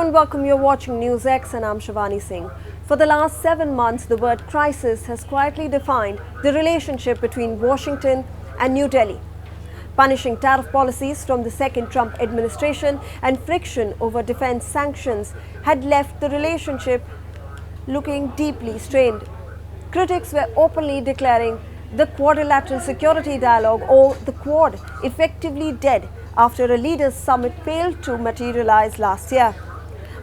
and welcome. You're watching NewsX and I'm Shivani Singh. For the last 7 months, the word crisis has quietly defined the relationship between Washington and New Delhi. Punishing tariff policies from the second Trump administration and friction over defense sanctions had left the relationship looking deeply strained. Critics were openly declaring the quadrilateral security dialogue, or the Quad, effectively dead after a leaders' summit failed to materialize last year.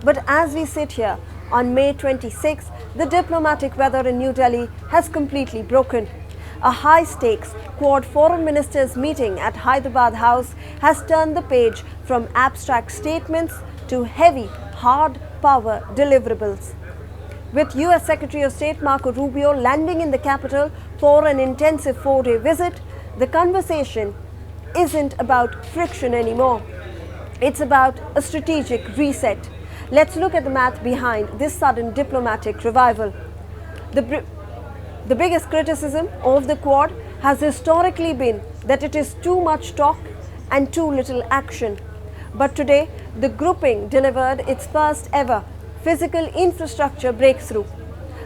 But as we sit here on May 26, the diplomatic weather in New Delhi has completely broken. A high-stakes Quad foreign ministers meeting at Hyderabad House has turned the page from abstract statements to heavy, hard power deliverables. With US Secretary of State Marco Rubio landing in the capital for an intensive 4-day visit, the conversation isn't about friction anymore. It's about a strategic reset. Let's look at the math behind this sudden diplomatic revival. The biggest criticism of the Quad has historically been that it is too much talk and too little action. But today, the grouping delivered its first ever physical infrastructure breakthrough,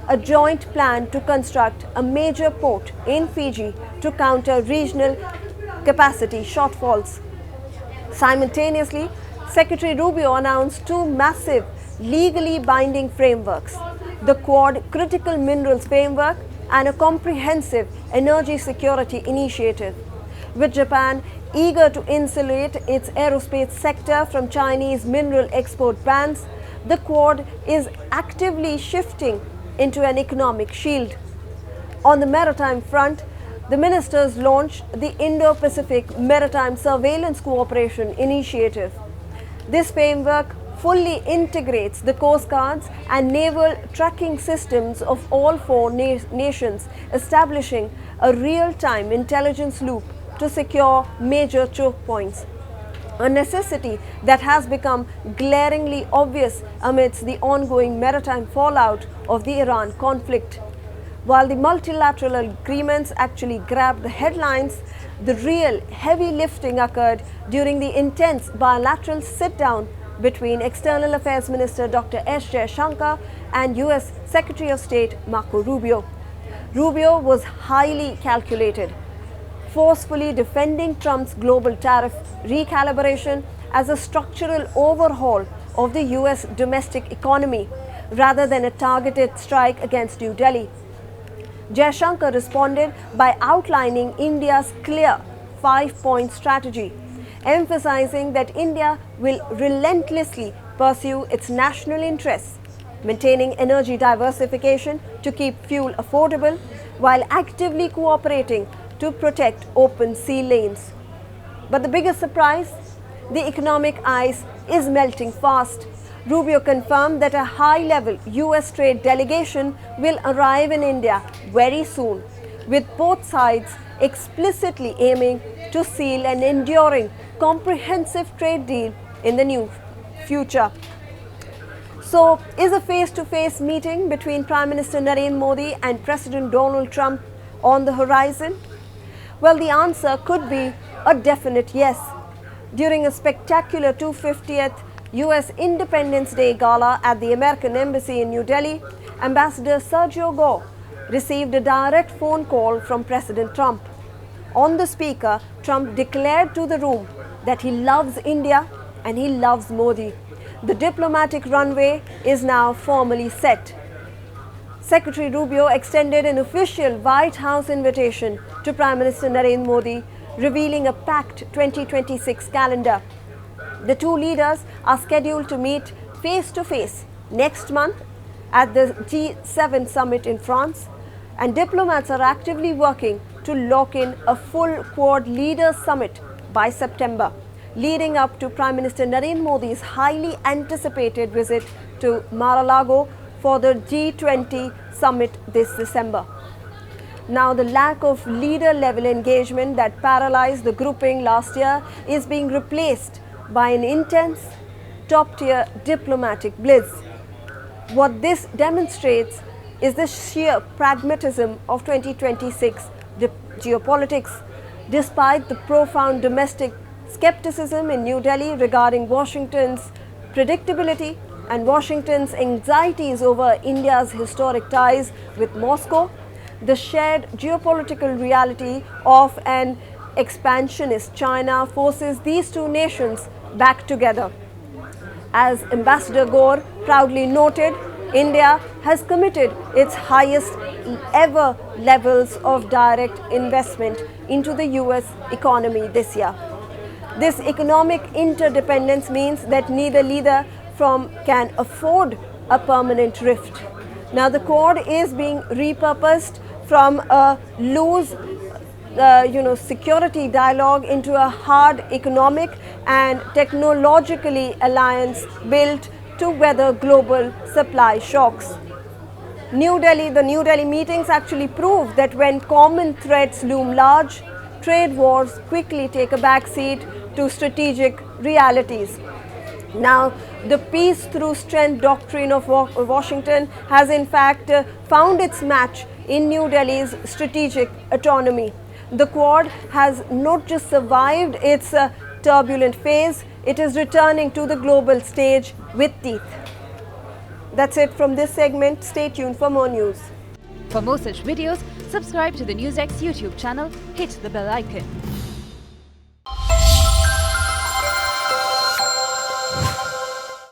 a joint plan to construct a major port in Fiji to counter regional capacity shortfalls. Simultaneously, Secretary Rubio announced 2 massive, legally binding frameworks: the Quad Critical Minerals Framework and a comprehensive energy security initiative. With Japan eager to insulate its aerospace sector from Chinese mineral export bans, the Quad is actively shifting into an economic shield. On the maritime front, the ministers launched the Indo-Pacific Maritime Surveillance Cooperation Initiative. This framework fully integrates the coast guards and naval tracking systems of all 4 nations, establishing a real-time intelligence loop to secure major choke points, a necessity that has become glaringly obvious amidst the ongoing maritime fallout of the Iran conflict. While the multilateral agreements actually grabbed the headlines, the real heavy lifting occurred during the intense bilateral sit-down between External Affairs Minister Dr. S. Jaishankar and US Secretary of State Marco Rubio. Rubio was highly calculated, forcefully defending Trump's global tariff recalibration as a structural overhaul of the US domestic economy rather than a targeted strike against New Delhi. Jaishankar responded by outlining India's clear 5-point strategy, emphasizing that India will relentlessly pursue its national interests, maintaining energy diversification to keep fuel affordable while actively cooperating to protect open sea lanes. But the biggest surprise? The economic ice is melting fast. Rubio confirmed that a high-level US trade delegation will arrive in India very soon, with both sides explicitly aiming to seal an enduring, comprehensive trade deal in the near future. So, is a face-to-face meeting between Prime Minister Narendra Modi and President Donald Trump on the horizon? Well, the answer could be a definite yes. During a spectacular 250th US Independence Day Gala at the American Embassy in New Delhi, Ambassador Sergio Gore received a direct phone call from President Trump. On the speaker, Trump declared to the room that he loves India and he loves Modi. The diplomatic runway is now formally set. Secretary Rubio extended an official White House invitation to Prime Minister Narendra Modi, revealing a packed 2026 calendar. The 2 leaders are scheduled to meet face-to-face next month at the G7 summit in France, and diplomats are actively working to lock in a full Quad leaders summit by September, leading up to Prime Minister Narendra Modi's highly anticipated visit to Mar-a-Lago for the G20 summit this December. Now, the lack of leader-level engagement that paralyzed the grouping last year is being replaced by an intense, top-tier diplomatic bliss. What this demonstrates is the sheer pragmatism of 2026 geopolitics. Despite the profound domestic skepticism in New Delhi regarding Washington's predictability and Washington's anxieties over India's historic ties with Moscow, the shared geopolitical reality of an expansionist China forces these two nations back together. As Ambassador Gore proudly noted, India has committed its highest ever levels of direct investment into the US economy this year. This economic interdependence means that neither leader can afford a permanent rift. Now the Quad is being repurposed from a loose security dialogue into a hard economic and technologically alliance built to weather global supply shocks. The New Delhi meetings actually prove that when common threats loom large, trade wars quickly take a backseat to strategic realities. Now, the peace through strength doctrine of Washington has in fact found its match in New Delhi's strategic autonomy. The Quad has not just survived its turbulent phase, it is returning to the global stage with teeth. That's it from this segment. Stay tuned for more news. For more such videos, subscribe to the NewsX YouTube channel, hit the bell icon.